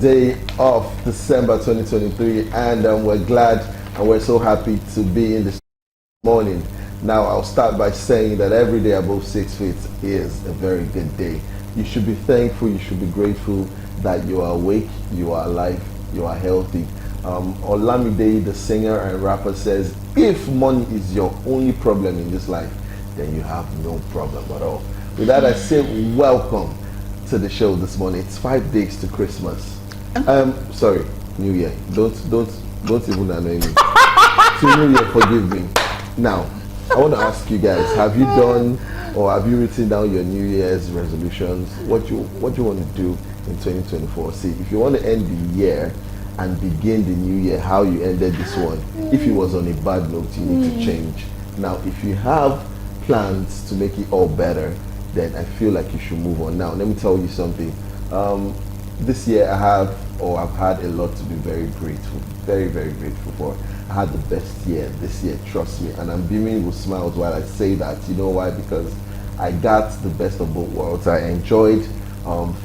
day of December 2023, and we're glad and we're so happy to be in this morning. Now, I'll start by saying that every day above 6 feet is a very good day. You should be thankful, you should be grateful that you are awake, you are alive, you are healthy. Olamide, the singer and rapper, says, if money is your only problem in this life, then you have no problem at all. With that, I say welcome to the show this morning. It's 5 days to Christmas. Sorry, New Year. Don't even annoy me. To New Year, forgive me. Now, I want to ask you guys: have you done or have you written down your New Year's resolutions? What you want to do in 2024? See, if you want to end the year and begin the new year how you ended this one, if it was on a bad note, you need to change. Now, if you have plans to make it all better, then I feel like you should move on. Now, let me tell you something. This year I've had a lot to be very grateful, very, very grateful for. I had the best year this year, trust me, and I'm beaming with smiles while I say that. You know why? Because I got the best of both worlds. I enjoyed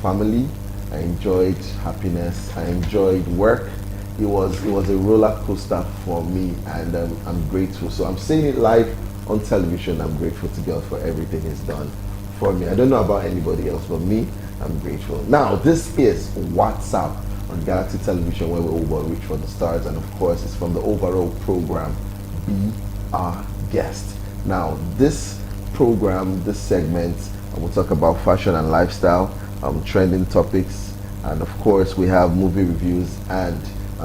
family, I enjoyed happiness, I enjoyed work. It was a roller coaster for me, and I'm grateful. So I'm seeing it live on television. I'm grateful to God for everything He's done for me. I don't know about anybody else, but me, I'm grateful. Now, this is WhatsApp on Galaxy Television, where we overreach for the stars, and of course, it's from the overall program, Be Our Guest. Now, this program, this segment, we'll talk about fashion and lifestyle, trending topics, and of course, we have movie reviews and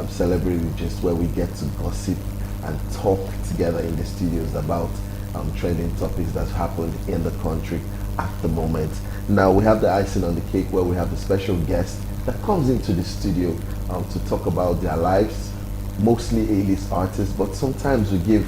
celebrity gist, where we get to gossip and talk together in the studios about trending topics that happened in the country at the moment. Now, we have the icing on the cake, where we have a special guest that comes into the studio to talk about their lives, mostly A-list artists, but sometimes we give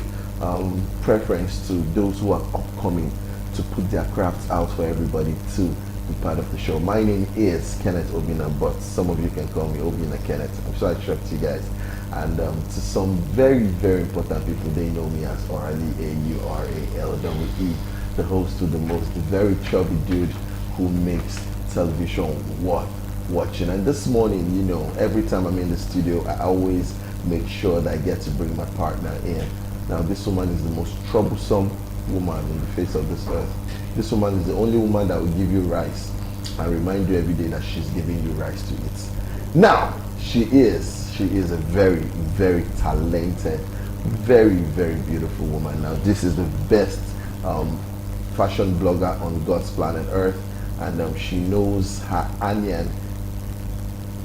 preference to those who are upcoming to put their crafts out for everybody to be part of the show. My name is Kenneth Obina, but some of you can call me Obina Kenneth. I'm sure I shocked you guys. And to some very, very important people, they know me as Orally, A-U-R-A-L-W-E, the host to the most, the very chubby dude who makes television worth watching. And this morning, you know, every time I'm in the studio, I always make sure that I get to bring my partner in. Now, this woman is the most troublesome woman in the face of this earth. This woman is the only woman that will give you rice and remind you every day that she's giving you rice to eat. Now, she is a very, very talented, very, very beautiful woman. Now, this is the best fashion blogger on God's planet Earth, and she knows her onion.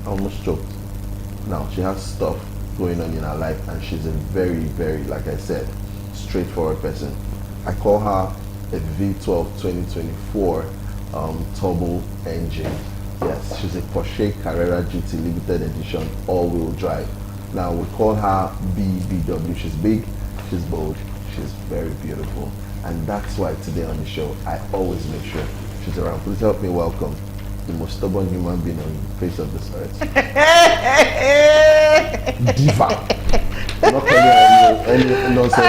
Almost choked. Now, she has stuff going on in her life, and she's a very, very, like I said, straightforward person. I call her a V12 2024 turbo engine. Yes, she's a Porsche Carrera GT limited edition all-wheel drive. Now, we call her BBW. She's big, she's bold, she's very beautiful, and that's why today on the show I always make sure she's around. Please help me welcome the most stubborn human being on the face of this earth. Diva. I'm not calling any nonsense.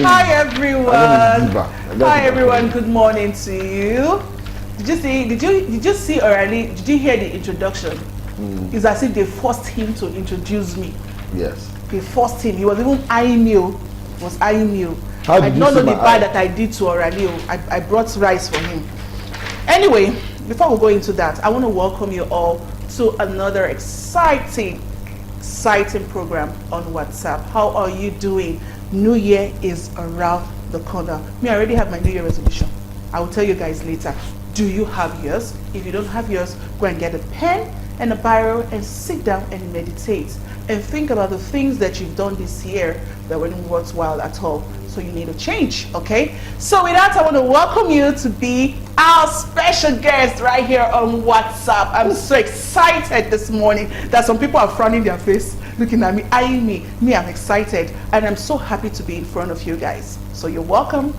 Hi everyone. Hi everyone. Good morning to you. Did you see already? Did you hear the introduction? It's as if they forced him to introduce me. Yes. They forced him. He was even eyeing me. How did I you don't know see the my bad eye? that I did to Aurelio. I brought rice for him. Anyway, before we go into that, I want to welcome you all to another exciting program on WhatsApp. How are you doing? New Year is around the corner. Me, I already have my New Year resolution. I will tell you guys later. Do you have yours? If you don't have yours, go and get a pen and a biro and sit down and meditate and think about the things that you've done this year that weren't worthwhile at all. So you need a change, okay? So with that, I want to welcome you to be our special guest right here on WhatsApp. I'm so excited this morning that some people are frowning their face, looking at me, eyeing me. Me, I'm excited, and I'm so happy to be in front of you guys. So you're welcome.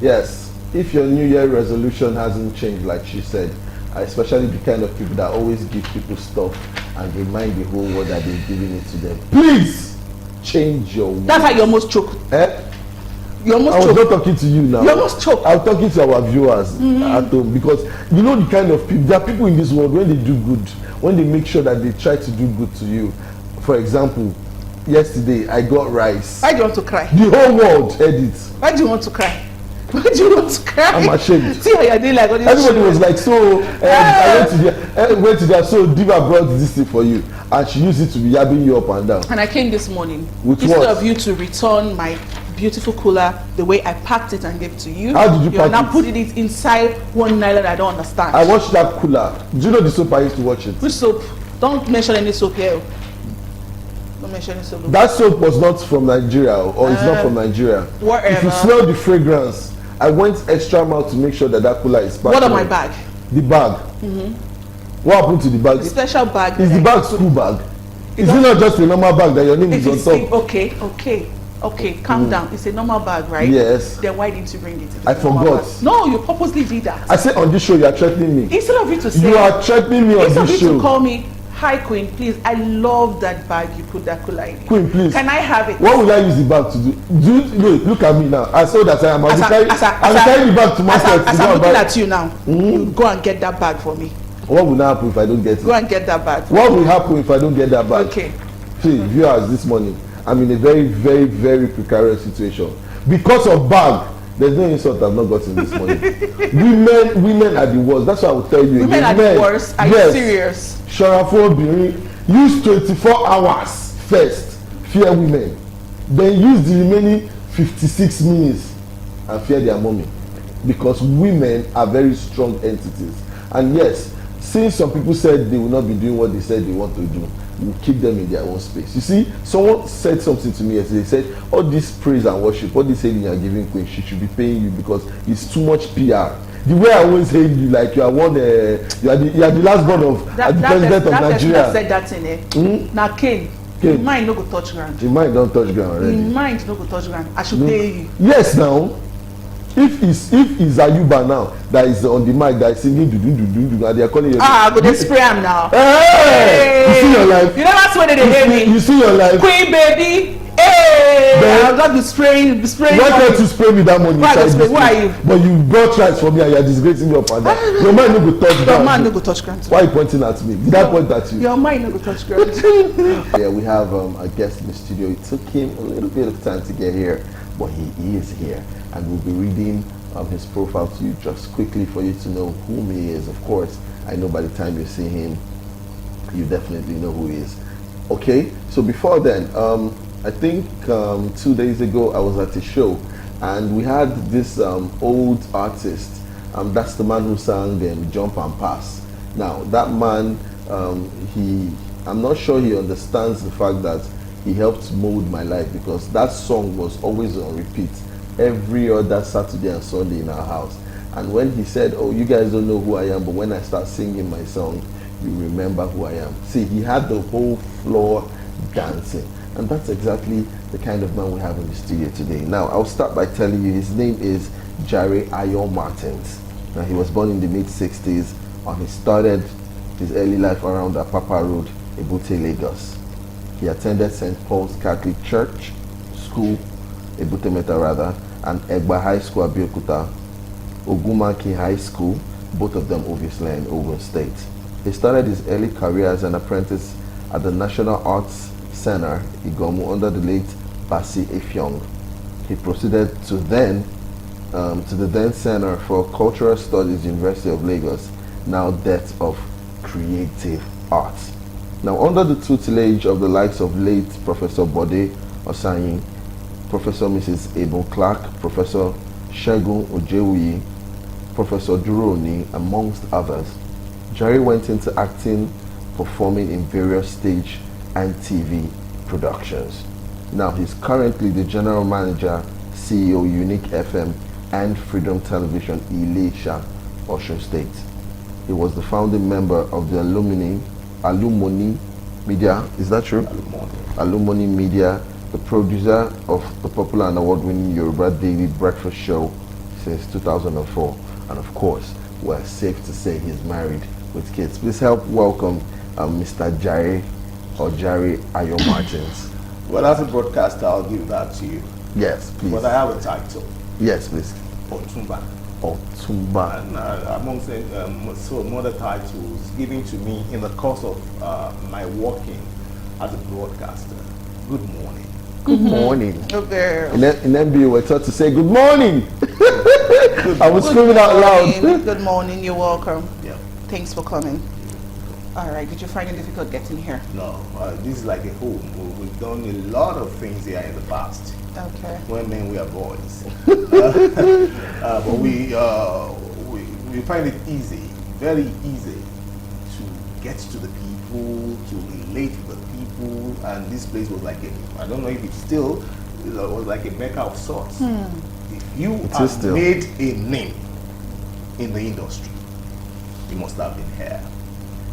Yes, if your New Year resolution hasn't changed, like she said, especially the kind of people that always give people stuff and remind the whole world that they're giving it to them, please change your way. That's how you almost choke. You almost I was choked. not talking to you now. You almost choked. I'm talking to our viewers at home, because you know the kind of people, there are people in this world, when they do good, when they make sure that they try to do good to you. For example, yesterday I got rice. Why do you want to cry? The whole world heard it. Why do you want to cry? Why do you want to cry? I'm ashamed. See how you're doing like all these Everybody children. was like, so I went to there, so Diva brought this thing for you, and she used it to be yabbing you up and down. And I came this morning. With instead what? of you to return my beautiful cooler the way I packed it and gave it to you. How did you You're pack now it? putting it inside one nylon I don't understand. I watched that cooler. Do you know the soap I used to watch it? Which soap? Don't mention any soap here. Don't mention any soap. That soap was not from Nigeria, or it's not from Nigeria. Whatever. If you smell the fragrance, I went extra mile to make sure that that cooler is packed. What on my bag? The bag. What happened to the bag? The special bag. Is the bag school bag? Is it not just a normal bag that your name is on top? Okay, calm down. It's a normal bag, right? Yes. Then why didn't you bring it? It's I a normal forgot. bag. No, you purposely did that. I said on this show you are threatening me. Instead of you to say, You are threatening me on instead of this you show. to call me, hi Queen, please, I love that bag you put that cooler in. Queen, please. Can I have it? What will I use the bag to do? Wait, look at me now. As old as I am, I'll be carrying the bag to market. As I'm looking at you now, you go and get that bag for me. What will happen if I don't get it? Go and get that bag. What will happen if I don't get that bag? Okay. See, viewers, this morning, I'm in a very, very, very precarious situation. Because of bag, there's no insult I've not gotten this morning. women are the worst. That's why I will tell you. Women are the worst. Are you serious? Sharafo Biri, use 24 hours first, fear women. Then use the remaining 56 minutes and fear their mommy. Because women are very strong entities. And yes, since some people said they will not be doing what they said they want to do, we'll keep them in their own space. You see, someone said something to me yesterday. They said, all this praise and worship, what they say you are giving Queen, she should be paying you because it's too much PR. The way I always hail you, like you are one, you are the last born of the president of Nigeria. That said that in it. Now, Cain, mind no go touch ground. The mind don't touch ground already. Mind no go touch ground. I should pay you. Yes, now. If it's Ayuba now that is on the mic that is singing do and they are calling you. Go they spray him now. Hey! You see your life. You know that's when they hear me. You see your life. Queen baby. Hey! I'll just be spraying. Why can't you spray me that money? Who are you? But you brought rights for me and you are disgracing me up and down. Your mind no go touch ground. Your mind no go touch ground. Why are you pointing at me? Did I point at you? Your mind no go touch ground. Yeah, we have a guest in the studio. It took him a little bit of time to get here, but he is here. And we'll be reading his profile to you just quickly for you to know whom he is. Of course, I know by the time you see him, you definitely know who he is. Okay, so before then, I think 2 days ago I was at a show and we had this old artist. That's the man who sang Jump and Pass. Now, that man, I'm not sure he understands the fact that he helped mold my life because that song was always on repeat every other Saturday and Sunday in our house. And when he said, oh, you guys don't know who I am, but when I start singing my song, you remember who I am. See, he had the whole floor dancing. And that's exactly the kind of man we have in the studio today. Now, I'll start by telling you his name is Jare Ayo Martins. Now, he was born in the mid-60s and he started his early life around Apapa Road, Ebute, Lagos. He attended St. Paul's Catholic Church, School, Ebute Meta rather, and Egba High School, Abeokuta, Ogumaki High School, both of them obviously in Ogun State. He started his early career as an apprentice at the National Arts Center, Igomu, under the late Basi Efyong. He proceeded to the then Center for Cultural Studies, University of Lagos, now that of Creative Arts. Now, under the tutelage of the likes of late Professor Bode Osanyi, Professor Mrs. Abel Clark, Professor Shegun Ojewuyi, Professor Duroni, amongst others, Jare went into acting, performing in various stage and TV productions. Now he's currently the General Manager, CEO, Unique FM and Freedom Television, Ilesha, Osun State. He was the founding member of the Alumni Media, is that true? Alumni Media, the producer of the popular and award-winning Yoruba Daily Breakfast Show since 2004. And of course, we're safe to say he's married with kids. Please help welcome Mr. Jare or Jare Ayo Martins. Well, as a broadcaster, I'll give that to you. Yes, please. But I have a title, Yes, please. Otumba. Otumba. And amongst some other titles given to me in the course of my working as a broadcaster. Good morning. Good morning. Okay. In MBA, we're taught to say good morning. I was screaming out loud. Good morning. You're welcome. Yeah. Thanks for coming. All right. Did you find it difficult getting here? No, this is like a home. We've done a lot of things here in the past. Okay. When men we are boys, but we find it easy, very easy to get to the people, to relate with the people, and this place was like I don't know if it's still, it was like a mecca of sorts. If you have made a name in the industry, you must have been here.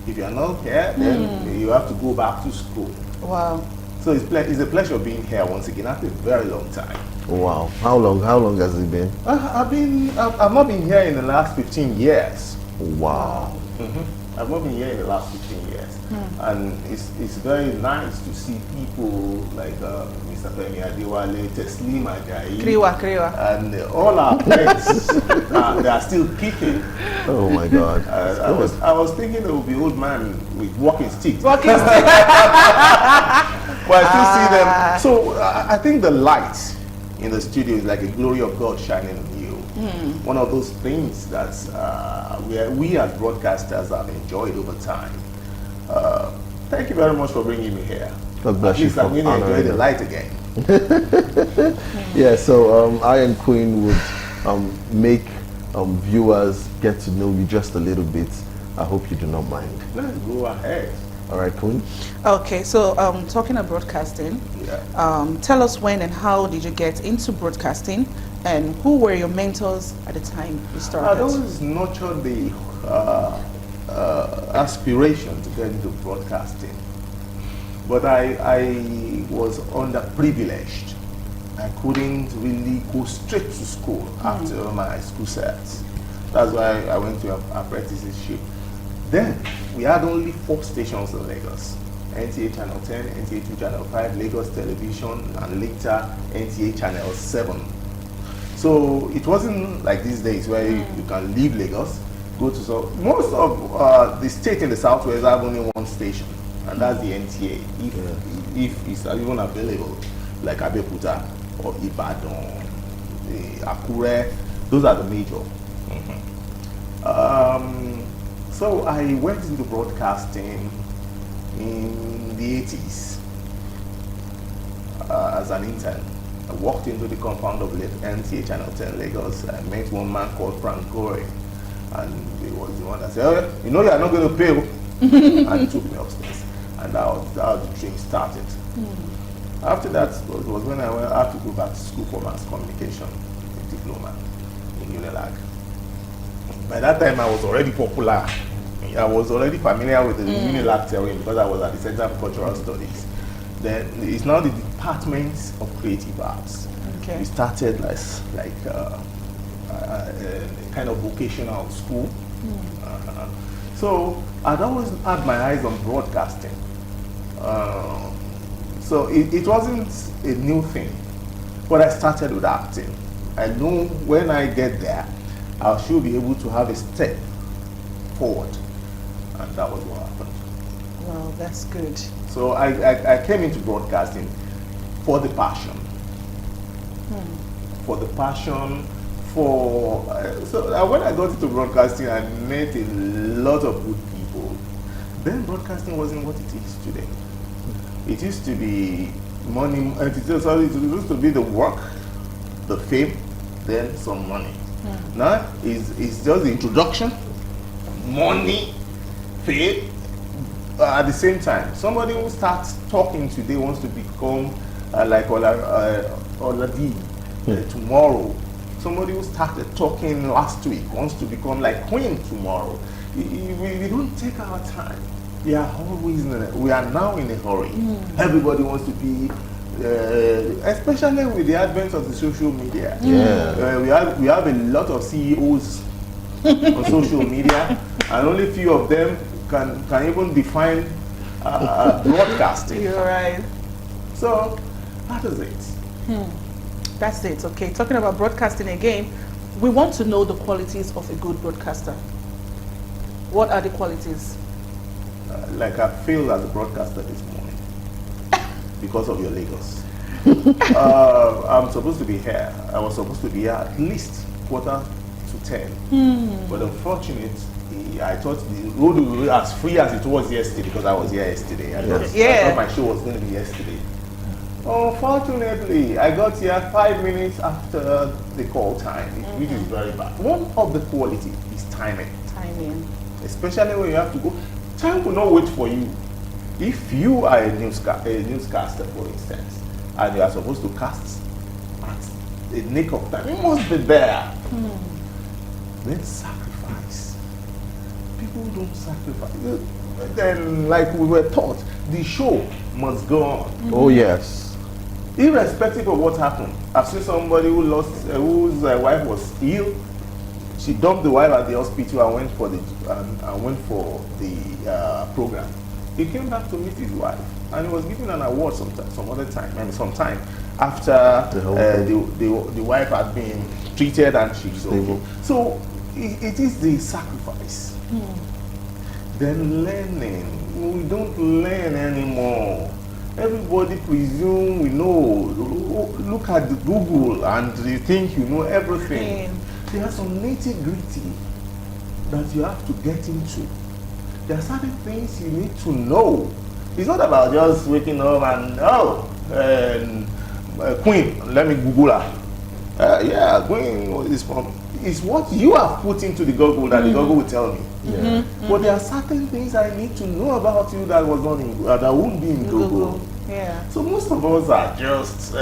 If you are not here, then you have to go back to school. Wow. So it's a pleasure being here once again after a very long time. Wow. How long has it been? I've not been here in the last 15 years. Wow. I've not been here in the last 15 years. And it's very nice to see people like Mr. Femi Adewale, Teslim Ajayi, Kriwa. and all our friends they are still kicking. Oh my God. I was thinking it would be old man with walking sticks. Walking stick. But I still see them. So I think the light in the studio is like a glory of God shining on you. One of those things that we as broadcasters have enjoyed over time. Thank you very much for bringing me here. God bless At least you. I'm going to enjoy the light again. Yeah, so I and Queen would make viewers get to know you just a little bit. I hope you do not mind. Let's go ahead. All right, Queen? Okay, so talking of broadcasting, tell us when and how did you get into broadcasting, and who were your mentors at the time you started? I always nurtured the aspiration to get into broadcasting, but I was underprivileged. I couldn't really go straight to school after my school sets. That's why I went to apprenticeship. Then we had only 4 stations in Lagos: NTA Channel 10, NTA 2 Channel 5, Lagos Television, and later NTA Channel 7. So it wasn't like these days where you can leave Lagos, go to most of the states in the southwest have only 1 station, and that's the NTA. If it's even available, like Abeokuta or Ibadan, Akure, those are the major. So I went into broadcasting in the 80s as an intern. I walked into the compound of NTA Channel 10 Lagos. I met one man called Frank Gore, and he was the one that said, "Oh, you know you are not going to pay," and he took me upstairs, and that was the dream started. After that was when I had to go back to school for mass communication, a diploma in Unilag. By that time, I was already popular. I was already familiar with the Unilag terrain because I was at the Center of Cultural Studies. Then it's now the Department of Creative Arts. Okay. We started like a kind of vocational school. So I'd always had my eyes on broadcasting. So it wasn't a new thing, but I started with acting. I know when I get there, I should be able to have a step forward, and that was what happened. Wow, that's good. So I came into broadcasting for the passion. For the passion, when I got into broadcasting, I met a lot of good people. Then broadcasting wasn't what it is today. It used to be money, it used to be the work, the fame, then some money. Now it's just the introduction, money, fame, at the same time. Somebody who starts talking today wants to become like Oladi tomorrow. Somebody who started talking last week wants to become like Queen tomorrow. We don't take our time. We are now in a hurry. Everybody wants to be, especially with the advent of the social media. We have a lot of CEOs on social media, and only few of them can even define broadcasting. You're right. So that is it. That's it, okay. Talking about broadcasting again, we want to know the qualities of a good broadcaster. What are the qualities? Like I failed as a broadcaster this morning because of your Lagos. I'm supposed to be here. I was supposed to be here at least 9:45. But unfortunately, I thought the road would be as free as it was yesterday because I was here yesterday. I thought my show was going to be yesterday. Unfortunately, I got here 5 minutes after the call time, which is very bad. One of the quality is timing. Timing. Especially when you have to go. Time will not wait for you. If you are a newscaster, for instance, and you are supposed to cast at the nick of time, you must be there. Then sacrifice. People don't sacrifice. Then, like we were taught, the show must go on. Oh yes. Irrespective of what happened. I've seen somebody who lost, whose wife was ill. She dumped the wife at the hospital and went for the program. He came back to meet his wife, and he was given an award some time after the wife had been treated and she was okay. So it is the sacrifice. Then learning. We don't learn anymore. Everybody presume we know. Look at the Google and you think you know everything. There are some nitty-gritty that you have to get into. There are certain things you need to know. It's not about just waking up and Queen, let me Google her. Yeah, Queen is from. It's what you have put into the Google that the Google will tell me. But there are certain things I need to know about you that was not in, that won't be in Google. Yeah. So most of us are just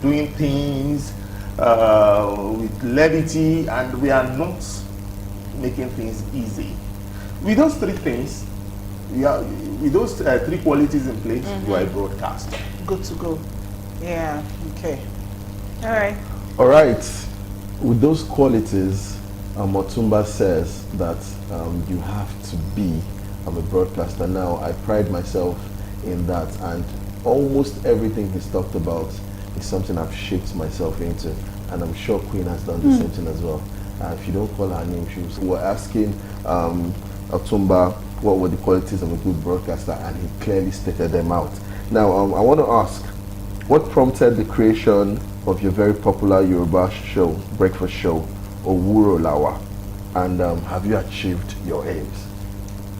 doing things with levity, and we are not making things easy. With those three things, with those three qualities in place, you are a broadcaster. Good to go. Yeah. Okay. All right. All right. With those qualities, Otumba says that you have to be a broadcaster. Now, I pride myself in that, and almost everything he's talked about is something I've shaped myself into, and I'm sure Queen has done the same thing as well. If you don't call her name, we were asking Otumba what were the qualities of a good broadcaster, and he clearly stated them out. Now, I want to ask, what prompted the creation of your very popular Yoruba show, breakfast show, Owuro Lawa, and have you achieved your aims?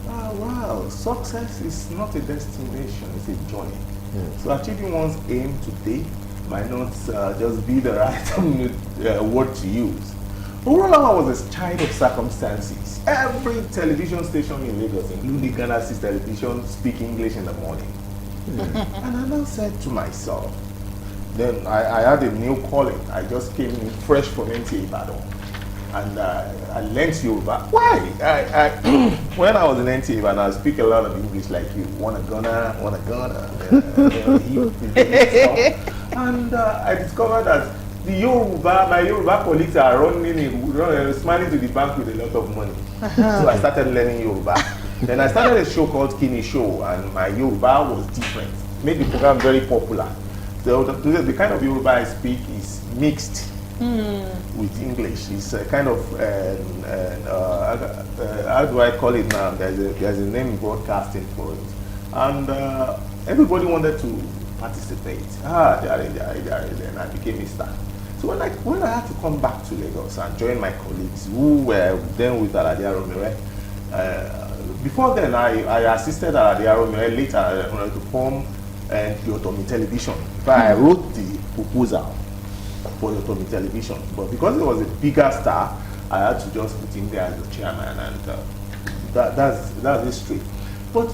Wow, success is not a destination, it's a journey. So achieving one's aim today might not just be the right word to use. Owuro Lawa was a child of circumstances. Every television station in Lagos, including Ghana State Television, speak English in the morning. And I now said to myself, then I had a new calling. I just came in fresh from NTA Ibadan, and I learned Yoruba. Why? When I was in NTA Ibadan, I speak a lot of English like you. Wanna gonna. And I discovered that my Yoruba colleagues are smiling to the bank with a lot of money. So I started learning Yoruba. Then I started a show called Kini Show, and my Yoruba was different. Made the program very popular. So the kind of Yoruba I speak is mixed with English. It's a kind of how do I call it now? There's a name in broadcasting for it, and everybody wanted to participate. Jare, then I became a star. So when I had to come back to Lagos and join my colleagues who were then with Aladia Romere, before then I assisted Aladia Romere later to form Yotomi Television. I wrote the proposal for Yotomi Television, but because it was a bigger star, I had to just put him there as the chairman, and that's it straight. But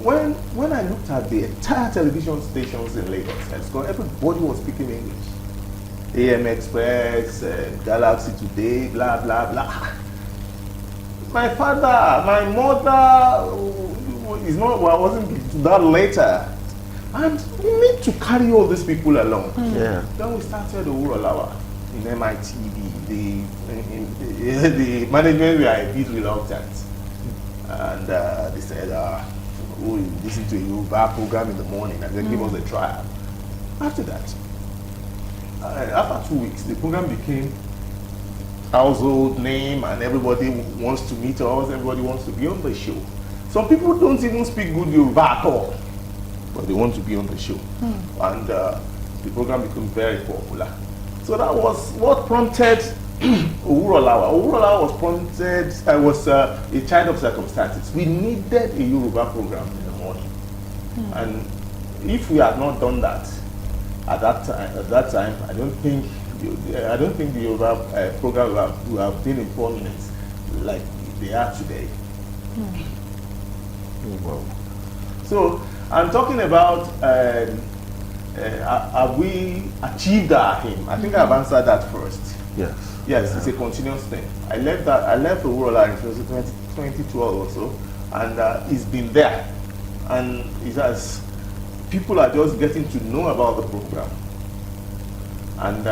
when I looked at the entire television stations in Lagos, everybody was speaking English. AM Express, Galaxy Today, blah blah blah. My father, my mother wasn't that later. And we need to carry all these people along. Then we started Owuro Lawa in MITV. The management were a bit reluctant. And they said, we'll listen to a Yoruba program in the morning and then give us a trial. After that, after 2 weeks, the program became household name, and everybody wants to meet us. Everybody wants to be on the show. Some people don't even speak good Yoruba at all, but they want to be on the show, and the program became very popular. So that was what prompted Owurolawa. Owurolawa was prompted. I was a child of circumstances. We needed a Yoruba program in the morning, and if we had not done that at that time, I don't think the Yoruba program would have been in prominence like they are today. Wow. So I'm talking about have we achieved our aim? I think I've answered that first. Yes. Yes, it's a continuous thing. I left Owurolawa in 2012 or so, and it's been there, and it has. People are just getting to know about the program, and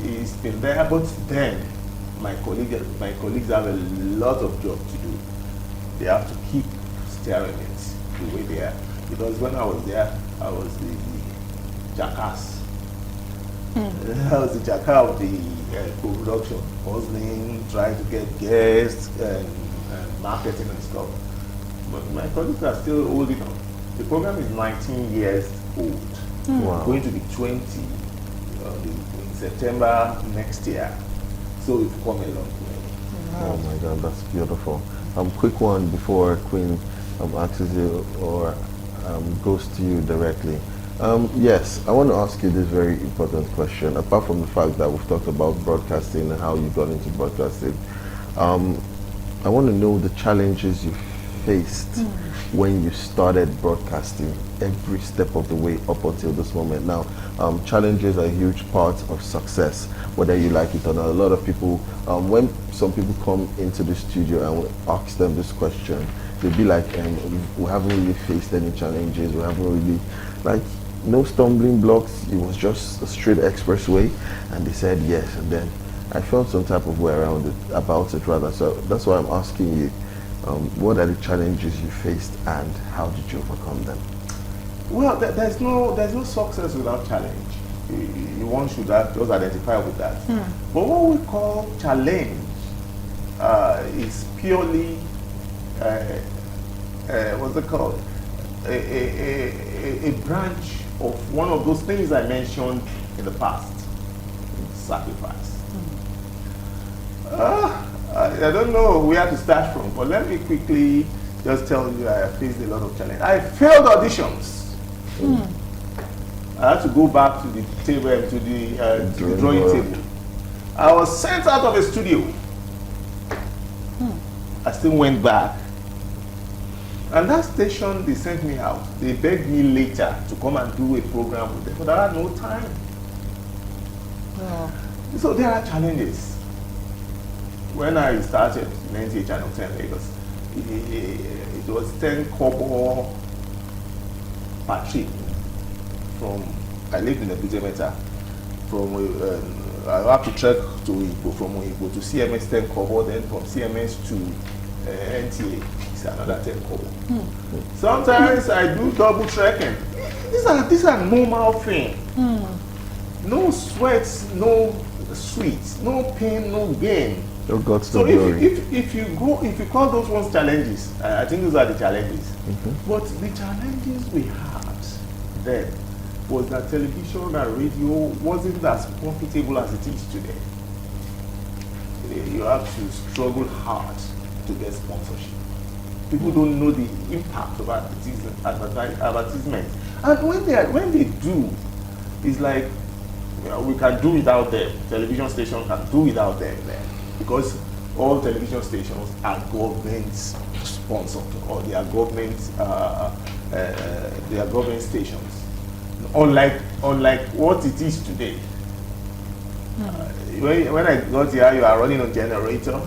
it's been there. But then, my colleagues have a lot of job to do. They have to keep steering it the way they are. Because when I was there, I was the jackass. I was the jackass of the co-production, hustling, trying to get guests and marketing and stuff. But my colleagues are still holding on. The program is 19 years old. Wow. Going to be 20 in September next year. So we've come a long way. Oh my God, that's beautiful. Quick one before Queen asks you or goes to you directly. Yes, I want to ask you this very important question. Apart from the fact that we've talked about broadcasting and how you got into broadcasting, I want to know the challenges you faced when you started broadcasting every step of the way up until this moment. Now, challenges are a huge part of success, whether you like it or not. A lot of people, when some people come into the studio and we ask them this question, they'll be like, we haven't really faced any challenges, we haven't really, like, no stumbling blocks, it was just a straight expressway, and they said yes, and then I felt some type of way about it rather. So that's why I'm asking you, what are the challenges you faced and how did you overcome them? Well, there's no success without challenge. One should just identify with that. But what we call challenge is purely what's it called? A branch of one of those things I mentioned in the past. Sacrifice. I don't know where to start from, but let me quickly just tell you I faced a lot of challenge. I failed auditions. I had to go back to the table, to the drawing table. I was sent out of a studio. I still went back. And that station, they sent me out. They begged me later to come and do a program with them, but I had no time. So there are challenges. When I started in NTA Channel 10 Lagos, it was 10 kobo per trip. I lived in a Butemeta. I have to trek to Igbo, from Igbo to CMS 10 kobo, then from CMS to NTA, it's another 10 kobo. Sometimes I do double trekking. These are normal things. No sweat, no sweat, no pain, no gain. Oh God, so if you call those ones challenges, I think those are the challenges. But the challenges we had then was that television and radio wasn't as profitable as it is today. You have to struggle hard to get sponsorship. People don't know the impact of advertisement. And when they do, it's like, we can do without them. Television stations can do without them then. Because all television stations are government sponsored, or they are government stations. Unlike what it is today. When I got here, you are running on generator.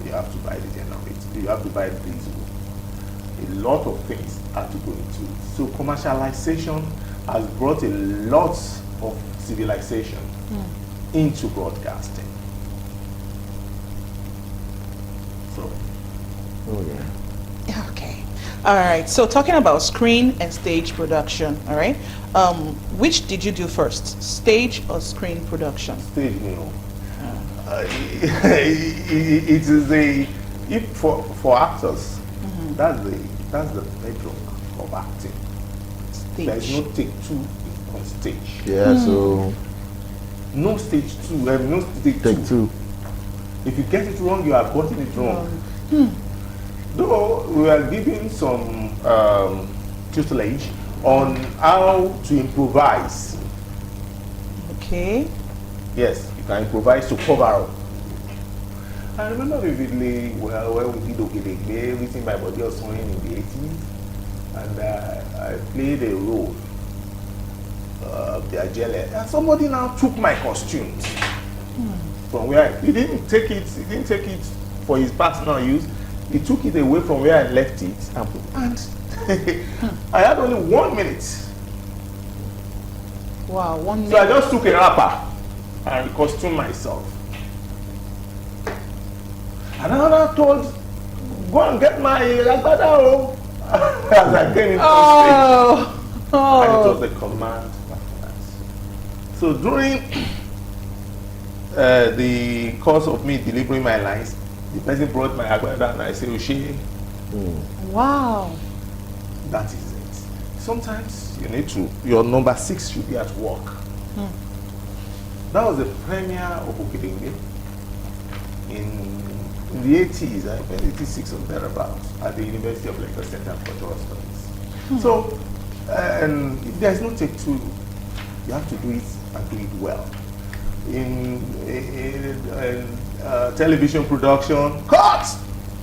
You have to buy the generator. You have to buy the diesel. A lot of things have to go into it. So commercialization has brought a lot of civilization into broadcasting. So. Oh yeah. Okay. All right. So talking about screen and stage production. All right. Which did you do first, stage or screen production? Stage, it is a if for actors. That's the bedrock of acting. Stage. There is no take two on stage. Yeah, so No stage two. No take take two. If you get it wrong, you are gotten it wrong. Though we are giving some tutelage on how to improvise. Okay. Yes, you can improvise to cover up. I remember vividly when we did Ogedegbe, everything my body was swinging in the 80s, and I played a role of the Jare, and somebody now took my costumes from where he didn't take it. He didn't take it for his personal use. He took it away from where I left it, and I had only 1 minute. Wow, 1 So I minute. just took a wrapper and costumed myself. And I told, go and get my lagbada as I came into the stage. And it was the command performance. So during the course of me delivering my lines, the person brought my agbada and I said, Oshie, Wow. that is it. Sometimes you need to, your number 6 should be at work. That was the premiere of Ogedengbe in the 80s, I think 86 or thereabouts, at the University of Lagos Center for Cultural Studies. So, and if there's no take two, you have to do it and do it well. In television production, cut!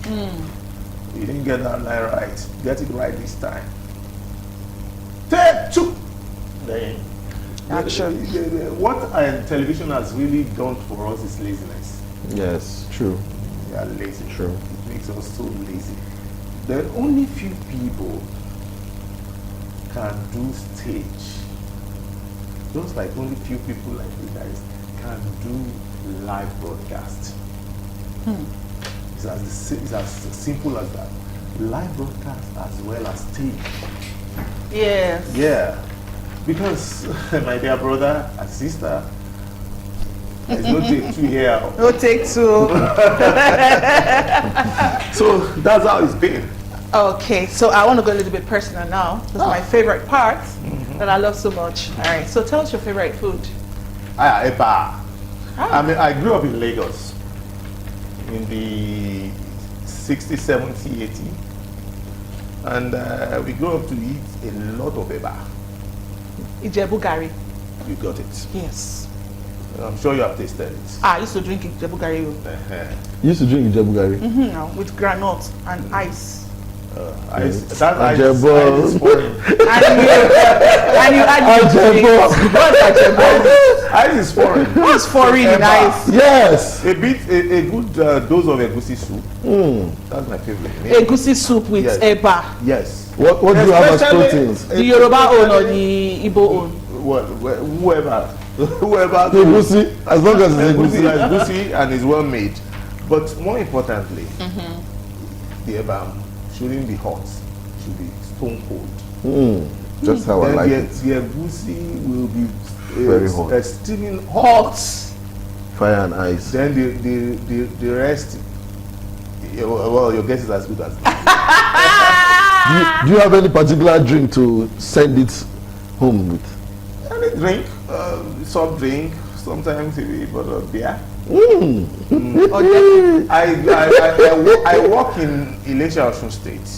You didn't get that line right. Get it right this time. Take two! Then, Action. What television has really done for us is laziness. Yes, true. We are lazy. True. It makes us so lazy. There are only few people can do stage. Just like only few people like you guys can do live broadcast. It's as simple as that. Live broadcast as well as stage. Yes. Yeah. Because my dear brother and sister, there's no take two here. No take two. So that's how it's been. Okay, so I want to go a little bit personal now. That's my favorite part that I love so much. All right, so tell us your favorite food. Eba. I mean, I grew up in Lagos in the 60, 70, 80. And we grew up to eat a lot of eba. Ijebu Gari. You got it. Yes. I'm sure you have tasted it. I used to drink Ijebu Gari You used to drink Ijebu Gari? with granite and ice. Ice, Yes. that ice Ajebo. is foreign. And you add Ajebo. What's Ajebo? Ice is foreign. What's foreign in Eba. ice? Yes. A good dose of egusi soup. That's my favorite. Egusi soup with Yes. eba. Yes. What do you have as Especially- proteins? The Yoruba own or the Igbo own? Whoever. The egusi, as long as it's Egusi egusi. is egusi and is well made. But more importantly, the eba shouldn't be hot. It should be stone cold. Just how I Then like the, it. the egusi will be Very hot. steaming hot. Fire and ice. Then the rest, well, your guess is as good as mine. Do you have any particular drink to send it home with? Any drink, soft drink, sometimes a bottle of beer. I work in Ilesha, Osun State,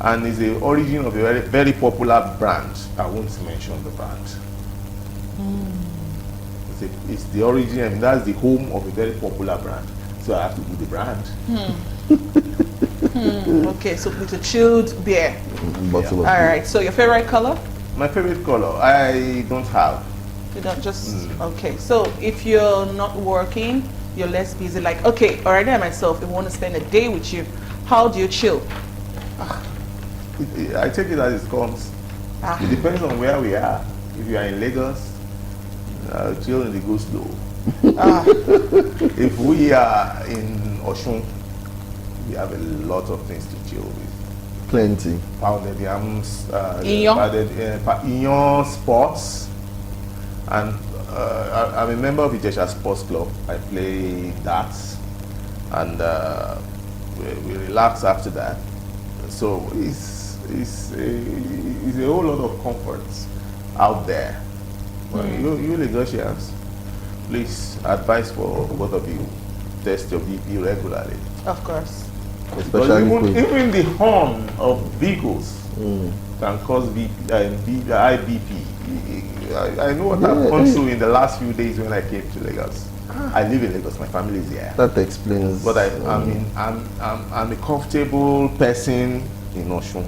and it's the origin of a very, very popular brand. I won't mention the brand. It's the origin, and that's the home of a very popular brand. So I have to do the brand. Okay, so with a chilled beer. Bottle All of right, so your favorite color? My favorite color, I don't have. You don't just, okay. So if you're not working, you're less busy. Like, okay, already I myself, if I want to spend a day with you, how do you chill? I take it as it comes. It depends on where we are. If you are in Lagos, chill in the go slow. If we are in Osun, we have a lot of things to chill with. Plenty. Pounded yams, Iyan. Iyan sports, and I'm a member of Ijesha Sports Club. I play darts, and we relax after that. So it's a whole lot of comforts out there. Well, you Lagosians, please advise for both of you, test your BP regularly. Of course. Especially Even the horn of vehicles can cause high BP. I know what I've gone through in the last few days when I came to Lagos. I live in Lagos. My family is here. That explains. But I'm a comfortable person in Oshun.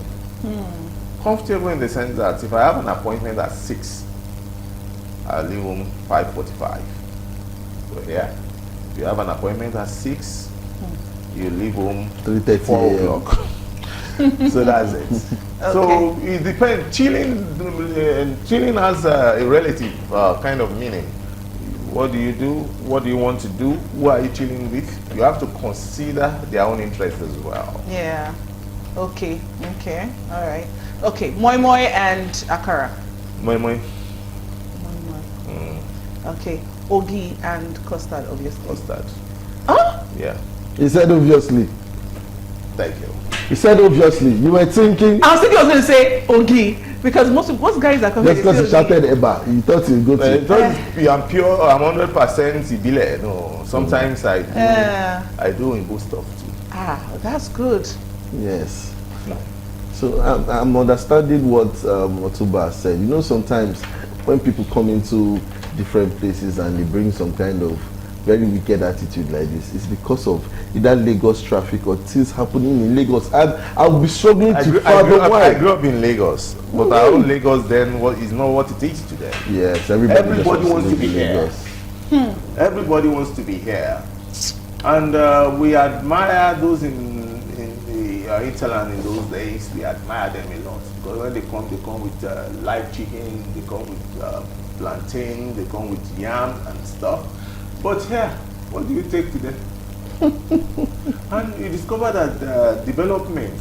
Comfortable in the sense that if I have an appointment at 6, I leave home 5:45. So yeah, if you have an appointment at 6, you leave home 3:30 4 o'clock. So that's it. Okay. So it depends. Chilling has a relative kind of meaning. What do you do? What do you want to do? Who are you chilling with? You have to consider their own interests as well. Yeah. Okay. Okay. All right. Okay. Moi moi and akara. Moi moi. Moi moi. Okay. Ogi and custard, obviously. Custard. Huh? Yeah. He said obviously. Thank you. He said obviously. You were thinking. I was thinking I was going to say Ogi because most guys are coming. Just because he shouted Eba, you thought he'd go to. I'm pure. I'm 100% Ibile. No. Sometimes I do Igbo stuff too. Ah, that's good. Yes. So I'm understanding what Otuba said. You know, sometimes when people come into different places and they bring some kind of very wicked attitude like this, it's because of either Lagos traffic or things happening in Lagos. And I'll be struggling to fathom why. I grew up in Lagos, but our own Lagos then is not what it is today. Yes, everybody wants to be here. Everybody wants to be here, and we admire those in the hinterland in those days. We admire them a lot because when they come with live chicken, they come with plantain, they come with yam and stuff. But here, what do you take to them? And you discover that development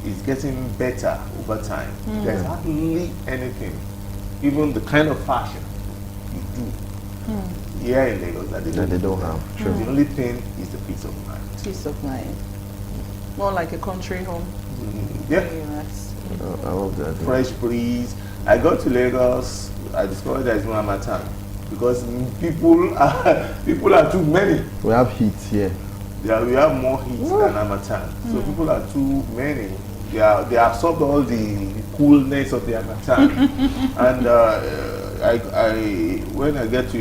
is getting better over time. There's hardly anything, even the kind of fashion you do here in Lagos that they don't have. True. The only thing is the peace of mind. Peace of mind. More like a country home. Yeah. Yes. I hope that. Fresh breeze. I got to Lagos, I discovered there is no Harmattan because people are too many. We have heat here. Yeah, we have more heat than Harmattan. So people are too many. They absorb all the coolness of the Harmattan. And I when I get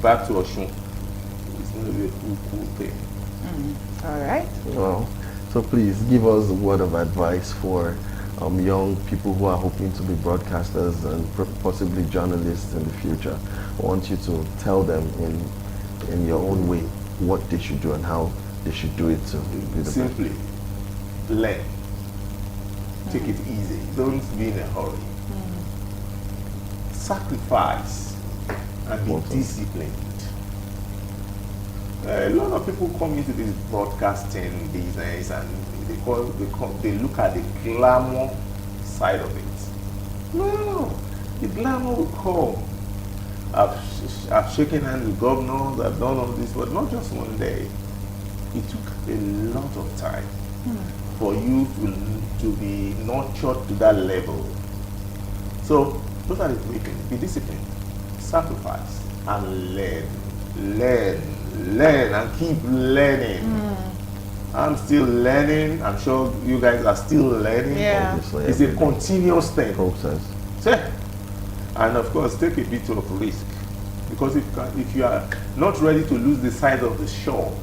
back to Oshun, it's going to be a cool thing. All right. Well, so please give us a word of advice for young people who are hoping to be broadcasters and possibly journalists in the future. I want you to tell them in your own way what they should do and how they should do it to be the Simply learn. Take it easy. Don't be in a hurry. Sacrifice and be disciplined. A lot of people come into this broadcasting business and they look at the glamour side of it. No, the glamour will come. I've shaken hands with governors, I've done all this, but not just one day. It took a lot of time for you to be nurtured to that level. So those are the three things. Be disciplined, sacrifice, and learn and keep learning. I'm still learning. I'm sure you guys are still learning. Yeah. It's a continuous thing. process. And of course, take a bit of risk. Because if you are not ready to lose the sight of the shore,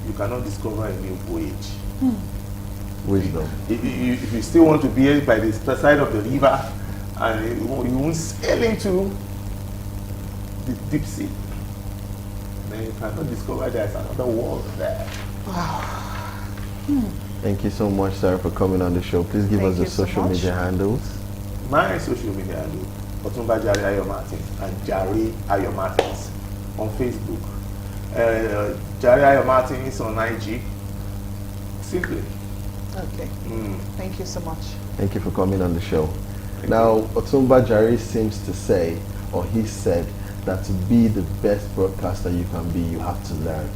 you cannot discover a new voyage. Wisdom. If you still want to be by the side of the river and you won't sail into the deep sea, then you cannot discover there's another world there. Wow. Thank you so much, Sarah, for coming on the show. Please give Thank us you the so social much. media handles. My social media handle, Otumba Jare Ayo Martins and Jare Ayo Martins on Facebook. Jare Ayo Martins on IG. Simply Okay. Thank you so much. Thank you for coming on the show. Now, Otumba Jare seems to say, or he said, that to be the best broadcaster you can be, you have to learn.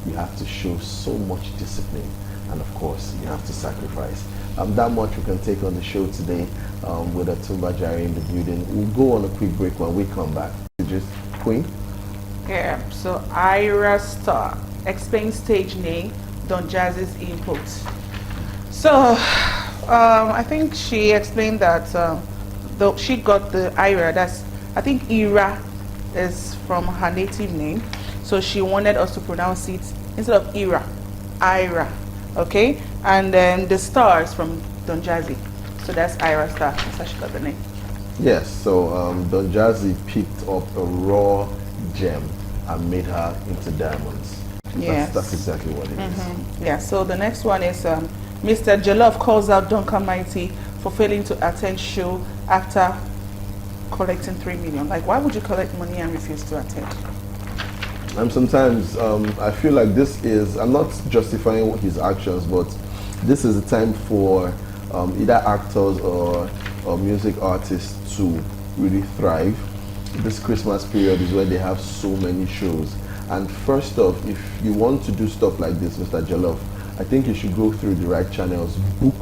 You have to show so much discipline. And of course, you have to sacrifice. That much we can take on the show today with Otumba Jare in the building. We'll go on a quick break when we come back. Just Queen? Yeah, so Ira Star. Explain stage name, Don Jazzy's input. So, I think she explained that though she got the Ira, I think Ira is from her native name. So she wanted us to pronounce it instead of Ira, okay? And then the star is from Don Jazzy. So that's Ira Star. That's how she got the name. Yes, so Don Jazzy picked up a raw gem and made her into diamonds. Yes. That's exactly what it is. Yeah, so the next one is Mr. Jollof calls out Duncan Mighty for failing to attend show after collecting 3 million. Like, why would you collect money and refuse to attend? And sometimes I feel like this is, I'm not justifying his actions, but this is a time for either actors or music artists to really thrive. This Christmas period is when they have so many shows. And first off, if you want to do stuff like this, Mr. Jollof, I think you should go through the right channels, book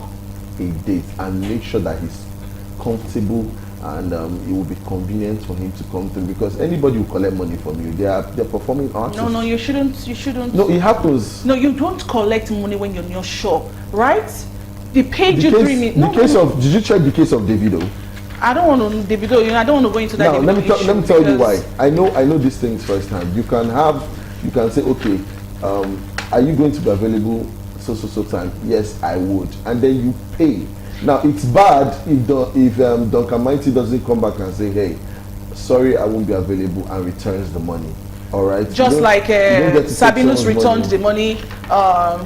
a date, and make sure that he's comfortable and it will be convenient for him to come through, because anybody will collect money from you. They're performing artists. No, you shouldn't. No, it happens. No, you don't collect money when you're not sure, right? They paid you 3 million. Did you check the case of Davido? I don't want to Davido. I don't want to go into that. Now let me tell you why. I know these things firsthand. You can say, okay, are you going to be available so time? Yes, I would, and then you pay. Now it's bad if Duncan Mighty doesn't come back and say, hey, sorry, I won't be available, and returns the money. All right. Just like Sabinus returned the money.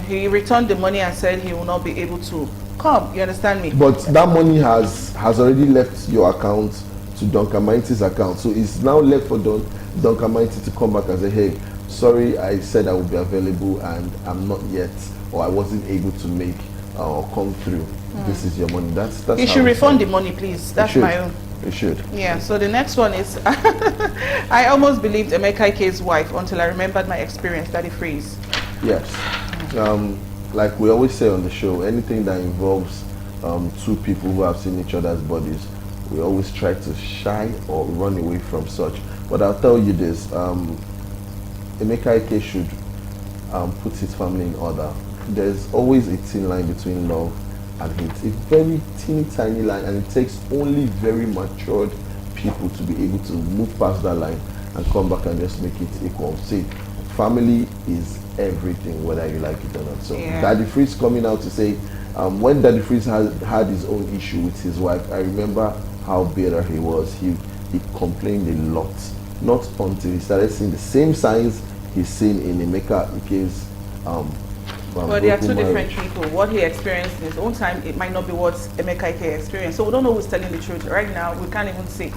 He returned the money and said he will not be able to come. You understand me? But that money has already left your account to Duncan Mighty's account. So it's now left for Duncan Mighty to come back and say, hey, sorry, I said I would be available and I'm not yet, or I wasn't able to make or come through. This is your money. That's you should refund the money, please. That's my own. It should. Yeah, so the next one is I almost believed Emeka Ike's wife until I remembered my experience, Daddy Freeze. Yes. Like we always say on the show, anything that involves two people who have seen each other's bodies, we always try to shy or run away from such. But I'll tell you this, Emeka Ike should put his family in order. There's always a thin line between love and hate, a very teeny tiny line, and it takes only very matured people to be able to move past that line and come back and just make it equal. See, family is everything, whether you like it or not. So yeah. Daddy Freeze coming out to say, when Daddy Freeze had his own issue with his wife, I remember how bitter he was. He complained a lot, not until he started seeing the same signs he's seen in Emeka Ike's but they are two different people. What he experienced in his own time, it might not be what Emeka Ike experienced. So we don't know who's telling the truth. Right now, we can't even see.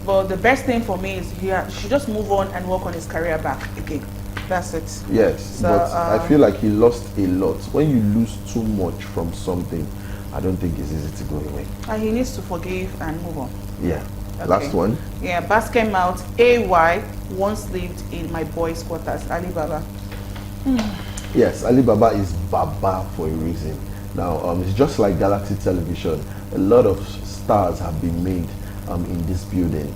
But the best thing for me is he should just move on and work on his career back again. That's it. Yes, so, but I feel like he lost a lot. When you lose too much from something, I don't think it's easy to go away. And he needs to forgive and move on. Yeah. Okay. Last one. Yeah, Basket Mouth AY once lived in my boys' quarters, Alibaba. Yes, Alibaba is Baba for a reason. Now, it's just like Galaxy Television. A lot of stars have been made in this building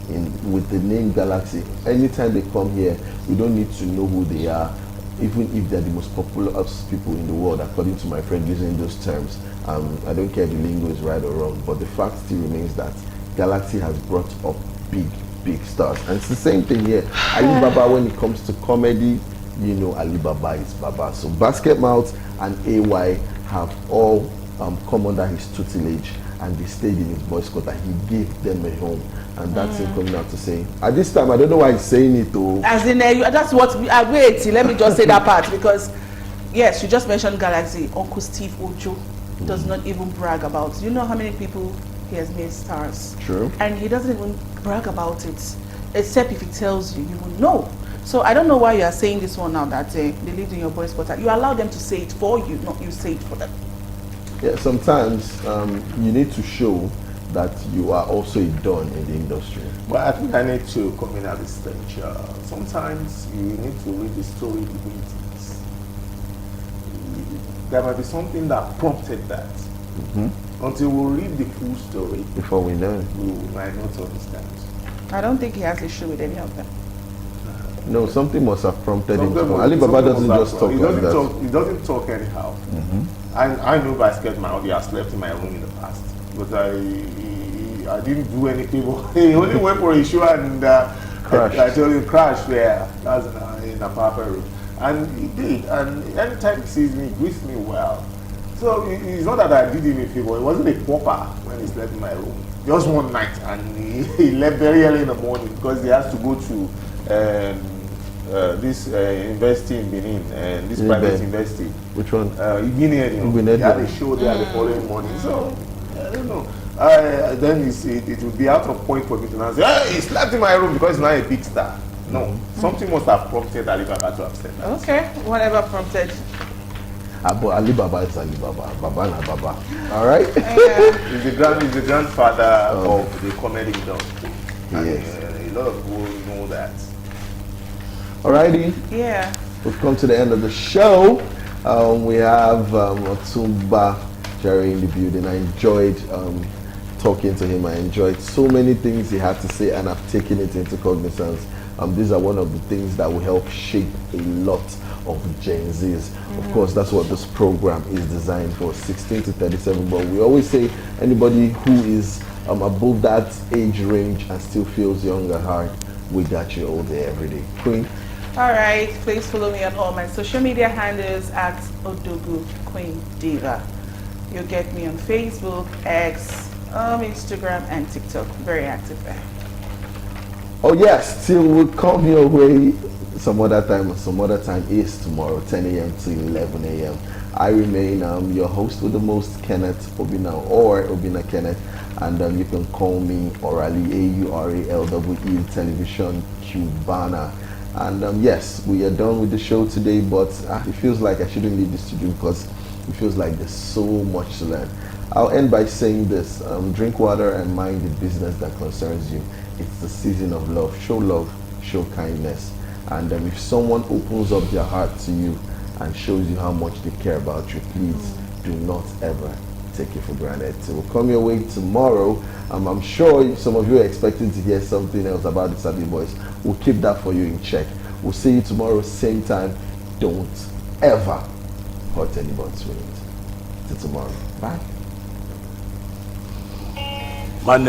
with the name Galaxy. Anytime they come here, we don't need to know who they are, even if they're the most popular people in the world, according to my friend using those terms. I don't care if the lingo is right or wrong, but the fact still remains that Galaxy has brought up big stars. And it's the same thing here. Alibaba, when it comes to comedy, you know Alibaba is Baba. So Basket Mouth and AY have all come under his tutelage, and they stayed in his boys' quarter. He gave them a home, and that's him coming out to say. At this time, I don't know why he's saying it though. As in, that's what. Wait, let me just say that part, because yes, you just mentioned Galaxy. Uncle Steve Ojo does not even brag about. You know how many people he has made stars. True. And he doesn't even brag about it, except if he tells you, you will know. So I don't know why you are saying this one now that they lived in your boys' quarter. You allow them to say it for you, not you say it for them. Yeah, sometimes you need to show that you are also a don in the industry. But I think I need to come in at this stage. Sometimes you need to read the story the way it is. There might be something that prompted that. Until we read the full story, Before we know it. we might not understand. I don't think he has issue with any of them. No, something must have prompted him to Something come. must- Alibaba something doesn't must just have- talk he like doesn't that. talk. He doesn't talk anyhow. I know by scared my audio. I slept in my room in the past, but I didn't do anything. He only went for a show and Crashed. I told him crash there. That's in a proper room, and he did. And anytime he sees me, he greets me well. So it's not that I did him a favor. It wasn't a pauper when he slept in my room. Just one night, and he left very early in the morning because he has to go to this university in Benin, and this private Benin. university. Which one? He had a show there the following morning. So I don't know. Then it would be out of point for me to now say, hey, he slept in my room because he's not a big star. No, something must have prompted Alibaba to have said that. Okay, whatever prompted. But Alibaba is Alibaba. Baba na Baba. All right? Yeah. He's the grandfather of the comedy industry. And, Yes. a lot of people know that. Alrighty. Yeah. We've come to the end of the show. We have Otumba Jare in the building. I enjoyed talking to him. I enjoyed so many things he had to say, and I've taken it into cognizance. These are one of the things that will help shape a lot of Gen Zs. Of course, that's what this program is designed for, 16 to 37. But we always say anybody who is above that age range and still feels young at heart, we got you all day, every day. Queen? All right, please follow me on all my social media handles at Odogu Queen Diva. You'll get me on Facebook, X, Instagram, and TikTok. Very active there. Oh yes, till we'll come your way some other time. Some other time is tomorrow, 10 a.m. to 11 a.m. I remain your host with the most, Kenneth Obina, or Obina Kenneth, and you can call me Orally, Aurale, Television Cubana. And yes, we are done with the show today, but it feels like I shouldn't leave the studio because it feels like there's so much to learn. I'll end by saying this: drink water and mind the business that concerns you. It's the season of love. Show kindness. And if someone opens up their heart to you and shows you how much they care about you, please do not ever take it for granted. So we'll come your way tomorrow. I'm sure some of you are expecting to hear something else about the Sabi Boys. We'll keep that for you in check. We'll see you tomorrow, same time. Don't ever hurt anyone's feelings. Till tomorrow. Bye. Man